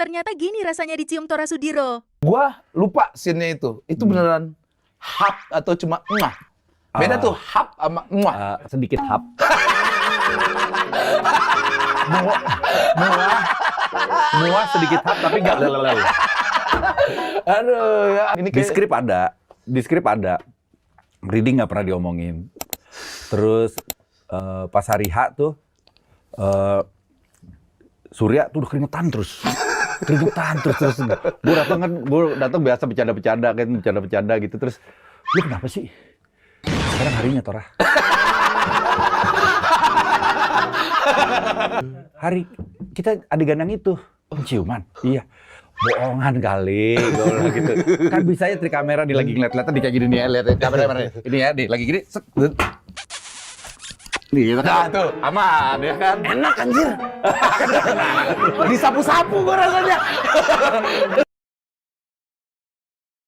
ternyata gini rasanya dicium Tora Sudiro. Gua lupa scene-nya itu. Itu beneran hap atau cuma muah? Beda tuh hap sama muah. Sedikit hap. Muah sedikit hap tapi nggak lelel. Aduh ya. Ini Di skrip ada. Reading nggak pernah diomongin. Terus pas hari H tuh Surya tuh udah keringetan terus. Gue datang biasa bercanda gitu. Terus lu kenapa sih? Sekarang harinya Tora. Hari kita adegan yang itu ciuman. Iya. Bohongan kali, gue bilang gitu. Kan bisa ya trik kamera di lagi ngeliat-ngeliatan di kayak gini nih ya, lihat kamera ini ya, nih lagi gini. Nih, nah tuh aman ya kan. Enak anjir. Disapu-sapu gua rasanya.